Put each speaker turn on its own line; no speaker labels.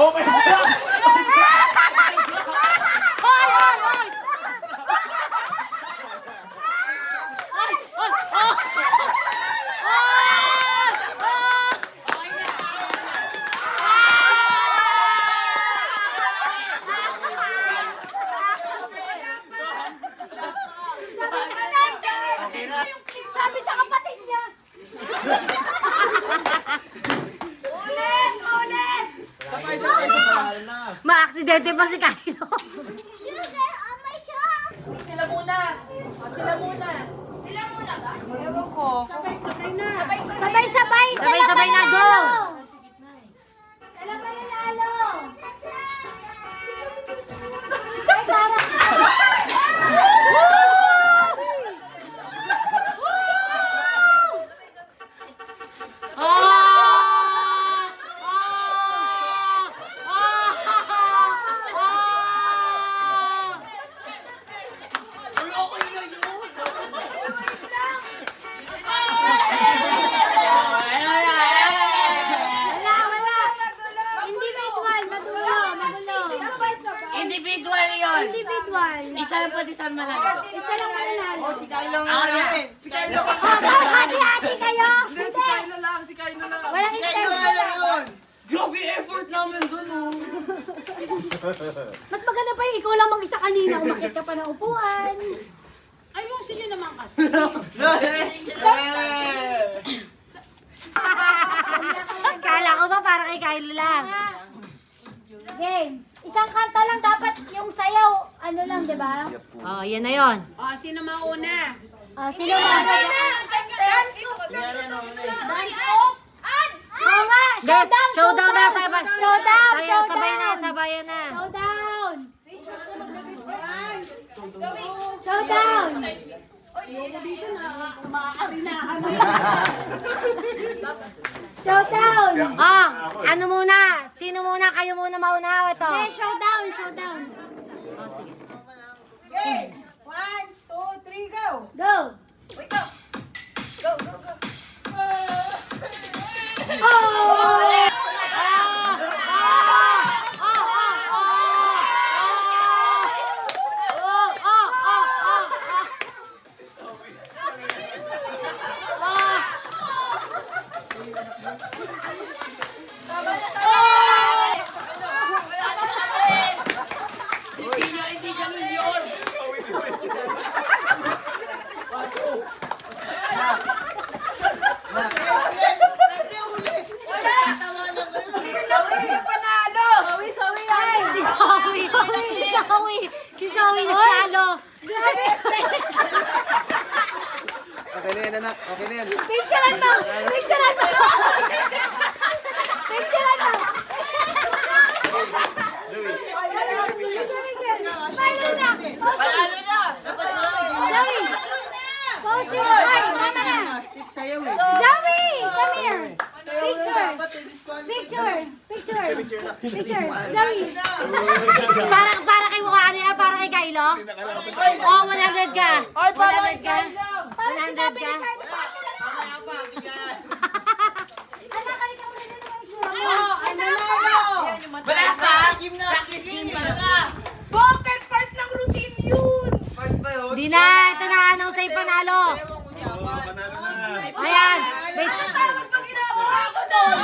Oh my God!
Sabi sa kapatid niya. Ulit!
Sabay-sabay sa pangalan na.
Ma-aksidente pa si Kylo.
Sugar on my tongue!
Sila muna. Sila muna.
Sila muna ba?
Ewan ko.
Sabay-sabay na.
Sabay-sabay na, go!
Sila mananalo! Ay, Tara! Wala! Individual, magulo.
Individual yun.
Individual.
Isa lang pati sa manalo.
Isa lang mananalo.
Si Kylo nga namin. Si Kylo.
Hati-hati kayo!
Hindi, si
Hindi!
Kylo lang. Si Kylo lang.
Walang intention.
Grabe effort namin dun, oh.
Mas maganda pa yung ikaw lang mag-isa kanina. Umakit ka pa ng upuan.
Ayusin nyo naman kasi.
Kala ko ba para kay Kylo lang?
Game. Isang kanta lang dapat yung sayaw. Ano lang, di ba?
Oh, yan na yon.
Sino mauna?
Sino ba? Oo nga! Showdown!
Showdown na, sabay.
Showdown!
Sabay na, sabayan na.
Showdown! Showdown! Showdown!
Oh, ano muna? Sino muna? Kayo muna mauna ito.
Okay, showdown! Showdown!
Oh, sige.
Okay. 1, 2, 3, go!
Go!
Si Zoe nagtalo.
Grabe!
Okay na yan, anak. Okay na yan.
Picturean mo! Picturean mo! Picturean mo! Smile na!
Palalo na! Dapat
Zoe! Pose your eye! Mama na!
stick sa'yo eh.
Zoe! Come here! Picture! Picture! Picture! Picture! Zoe!
Para kay mukha niya, para kay Kylo? Oh, 100 ka. 100 ka.
Para
100
sinabi ni
ka.
Carlo.
Mamaya pa, bigyan.
Anak, halika muna dito ng itsura mo.
Ang nanalo!
Wala pa! Practice game na!
Bakit? Part ng routine yun!
Part ba yun?
Di na, ito na, anong sa'yo panalo.
Panalo na!
Ayan.
Dapat pag ginagawa ko doon!